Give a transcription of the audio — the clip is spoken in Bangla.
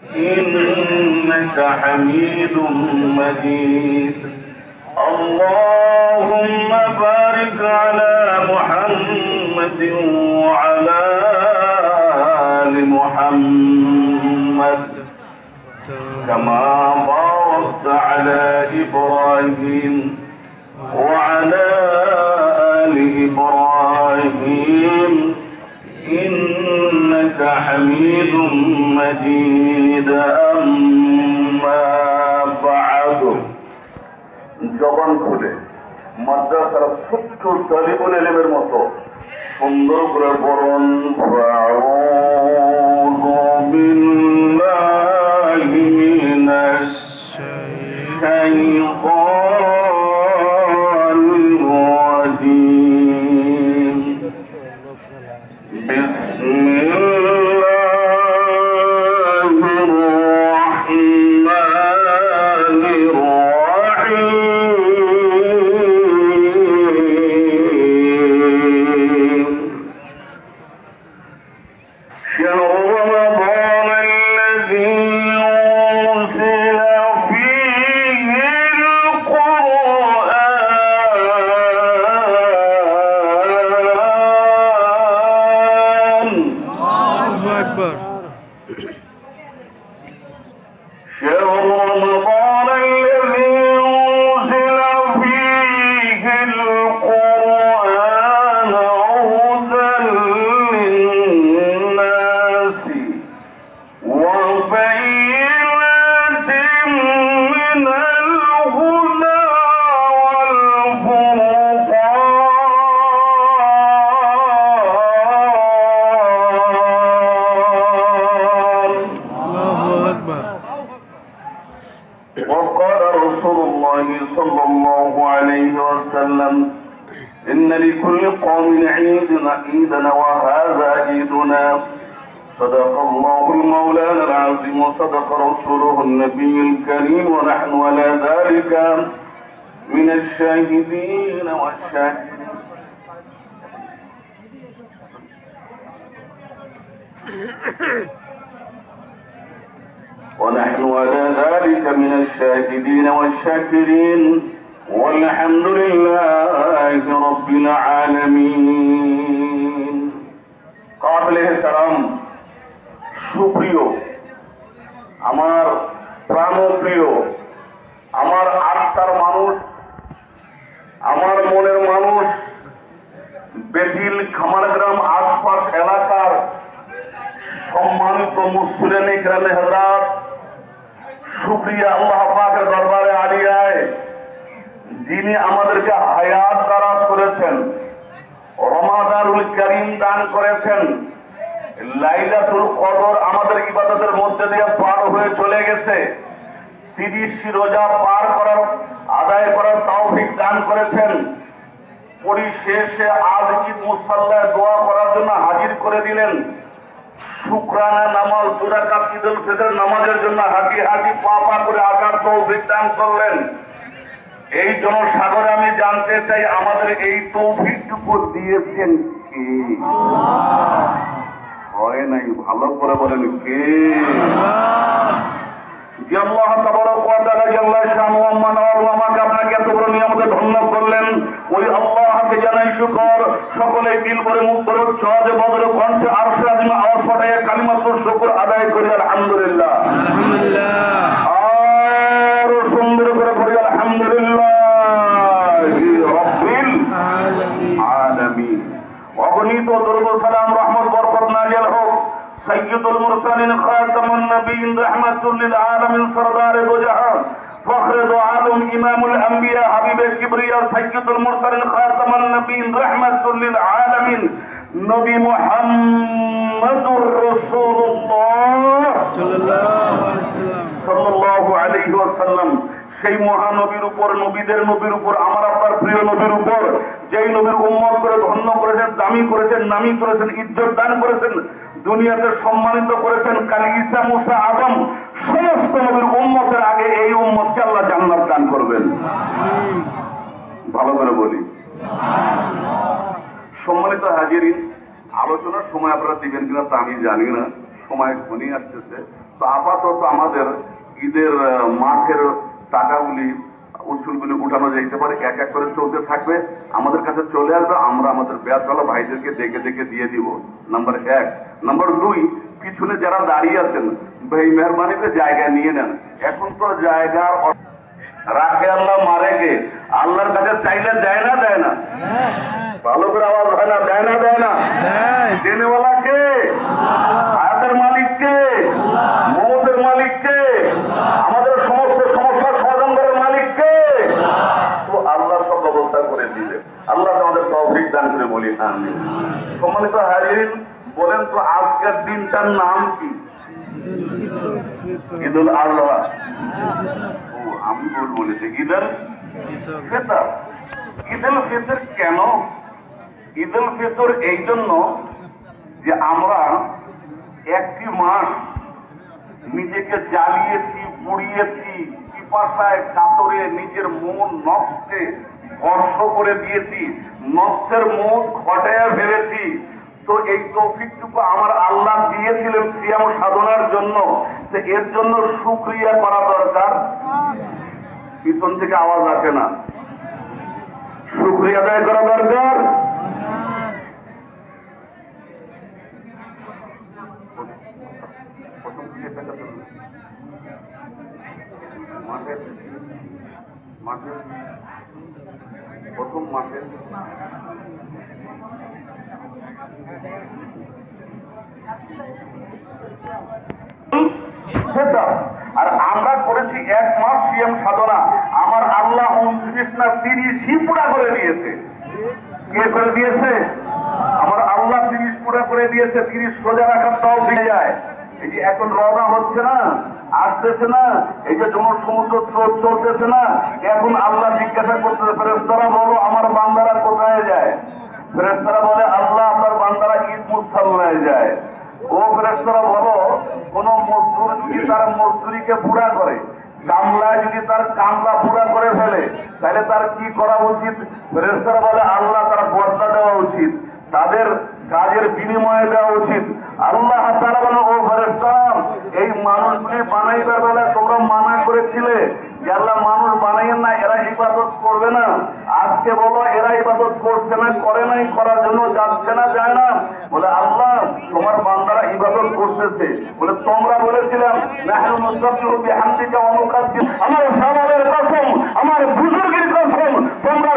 إنك حميد مجيد. اللهم بارك على محمد وعلى آل محمد كما باركت على إبراهيم وعلى آل إبراهيم إنك حميد مجيد. أما بعد জবান খুলে মাদ্রাসার ছোট্ট তালিবুল ইলমের মতো সুন্দর করে বরণ আউযু বিল্লাহি মিনাশ শাইতানির রাজীম। বিসমিল্লাহির রাহমানির রাহিম। شهر رمضان الذي أنزل فيه القرآن. الله أكبر. شهر رمضان الذي أنزل فيه القرآن هدى للناس وبينات من الهدى والفرقان. الله أكبر. وقال رسول الله صلى الله عليه وسلم إن لكل قوم عيدا وهذا عيدنا. صدق الله المولانا العظيم وصدق رسوله النبي الكريم ونحن على ذلك من الشاهدين والشاكرين. ونحن على ذلك من الشاهدين والشاكرين والحمد لله رب العالمين. قابل احترام সুপ্রিয়, আমার প্রাণপ্রিয়, আমার আত্মার মানুষ, আমার মনের মানুষ, বেতিল খামারগ্রাম আশপাশ এলাকার সম্মানিত মুসলিম ইকরামে হযরত, শুকরিয়া আল্লাহ পাকের দরবারে আলিয়ায় যিনি আমাদেরকে হায়াত দারাজ করেছেন, রমাদানুল কারীম দান করেছেন, লাইলাতুল কদর আমাদের ইবাদতের মধ্যে দিয়ে পার হয়ে চলে গেছে, 30 রোজা পার করার আদায় করার তৌফিক দান করেছেন, পরিশেষে আজ ঈদ মুসাল্লায় দোয়া করার জন্য হাজির করে দিলেন। শুকরানা নামাজ 2 রাকাত ঈদুল ফিতর নামাজের জন্য হাঁটি হাঁটি পা পা করে আসার তৌফিক দান করলেন। এই জনসাগরে আমি জানতে চাই আমাদের এই তৌফিকটুকু দিয়েছেন কে? হয় নাই, ভালো করে বলেন কে? যে আল্লাহ তাবারক ওয়া তাআলা জাল্লা শানহু ওয়া মানাহু আমাকে আপনাকে এত বড় নিয়ামতে ধন্য করলেন, ওই আল্লাহকে জানাই শুকর। সকলে দিল ভরে মুখ ভরে উচ্চাজে বদর কণ্ঠে আরশে আজিমে আওয়াজ পাঠায় কালিমাতুর শুকর আদায় করি আলহামদুলিল্লাহ। আলহামদুলিল্লাহ। আর সুন্দর করে পড়ি আলহামদুলিল্লাহ রাব্বিল আলামিন। অগণিত দরুদ সালাম রহমত বরকত নাজিল হোক সৈয়দুল মুরসালিন খাতামুন নবিয়্যিন রাহমাতুল লিল আলামিন সরদারে দো জাহান ফখরে দো আলম ইমামুল আম্বিয়া হাবিবে কিবরিয়া সৈয়দুল মুরসালিন খাতামুন নবিয়্যিন রাহমাতুল লিল আলামিন নবী মুহাম্মদুর রাসূলুল্লাহ সাল্লাল্লাহু আলাইহি ওয়াসাল্লাম, সেই মহানবীর উপর, নবীদের নবীর উপর, আমার আপনার প্রিয় নবীর উপর, যেই নবীর উম্মত করে ধন্য করেছেন, দামি করেছেন, নামি করেছেন, ইজ্জত দান করেছেন, দুনিয়াতে সম্মানিত করেছেন। কাল ঈসা, মুসা, আদম সমস্ত নবীর উম্মতের আগে এই উম্মতকে আল্লাহ জান্নাত দান করবেন। ভালো করে বলি। সম্মানিত হাজিরিন, আলোচনার সময় আপনারা দিবেন কিনা তা আমি জানি না, সময় ঘনিয়ে আসতেছে। তো আপাতত আমাদের ঈদের মাঠের টাকাগুলি উৎসুলগুলি উঠানো যেতে পারে, এক এক করে চলতে থাকবে, আমাদের কাছে চলে আসবে, আমরা আমাদের ব্যাচওয়ালা ভাইদেরকে দেখে দেখে দিয়ে দিব। নাম্বার 1। নাম্বার 2, পিছনে যারা দাঁড়িয়ে আছেন ভাই মেহরবানি করে জায়গা নিয়ে নেন। এখন তো জায়গার রাখে আল্লাহ, মারে কে? আল্লাহর কাছে চাইলে দেয় না দেয় না? ভালো করে আওয়াজ হয় না? দেয় না দেয় না? দেনেওয়ালা কে? হায়াতের মালিক কে? মমতের মালিক কে? আমাদের সমস্ত সমস্যার সমাধান করার মালিক কে? তো আল্লাহ সব ব্যবস্থা করে দিবে। আল্লাহ আমাদের তৌফিক দান করে বলি আমিন। সম্মানিত হাজিরিন, বলেন তো আজকের দিনটার নাম কি? ঈদুল আজহা। আমি ভুল বলেছি, ঈদুল ফিতর। ঈদুল ফিতর কেন? ঈদুল ফিতর এই জন্য যে আমরা একটি মাস নিজেকে জ্বালিয়েছি, পুড়িয়েছি, পিপাসায় কাতরে নিজের মন নফসকে স্পর্শ করে দিয়েছি, নফসের মুখ ঘটাইয়া ফেলেছি। তো এই তৌফিকটুকু আমার আল্লাহ দিয়েছিলেন সিয়াম সাধনার জন্য। তো এর জন্য শুকরিয়া করা দরকার। পিছন থেকে আওয়াজ আসে না। শুকরিয়া আদায় করা দরকার। প্রথম মাসে আর আমরা করেছি 1 মাস সিয়াম সাধনা। আমার আল্লাহ 29 না 30ই পুরা করে দিয়েছে। কে করে দিয়েছে? আমার আল্লাহ 30 পুরা করে দিয়েছে। 30 সোজা রাখার তাও দিয়ে যায়। এই যে এখন রওনা হচ্ছে না, আসতেছে না, এই যে জনসমুদ্র স্রোত চলতেছে না, এখন আল্লাহ জিজ্ঞাসা করতেছে, ফেরেশতারা বলো আমার বান্দারা কোথায় যায়? ফেরেশতারা বলে আল্লাহ আপনার বান্দারা ঈদ মুসাল্লায় যায়। ও ফেরেশতারা বলো, কোন মজদুর যদি তার মজদুরিকে পুরা করে, কামলায় যদি তার কামলা পুরা করে ফেলে, তাহলে তার কি করা উচিত? ফেরেশতারা বলে আল্লাহ তার বদলা দেওয়া উচিত, তাদের কাজের বিনিময়ে দেওয়া উচিত। আল্লাহ তাআলা বলে ও ফেরেশতারা, এই মানুষগুলি বানাইবার বেলায় তোমরা মানা করেছিলে যে আল্লাহ মানুষ বানাইয়েন না, এরা ইবাদত করবে না। আজকে বলো এরা ইবাদত করছে না, করে নাই, করার জন্য যাচ্ছে না, যায় না? বলে আল্লাহ তোমার বান্দারা ইবাদত করতেছে। বলে তোমরা বলেছিলাম নাহনু নুসাব্বিহু বিহামদিকা ওয়া নুকাদ্দিস। আমার সালামের কসম, আমার বুজুর্গের কসম, তোমরা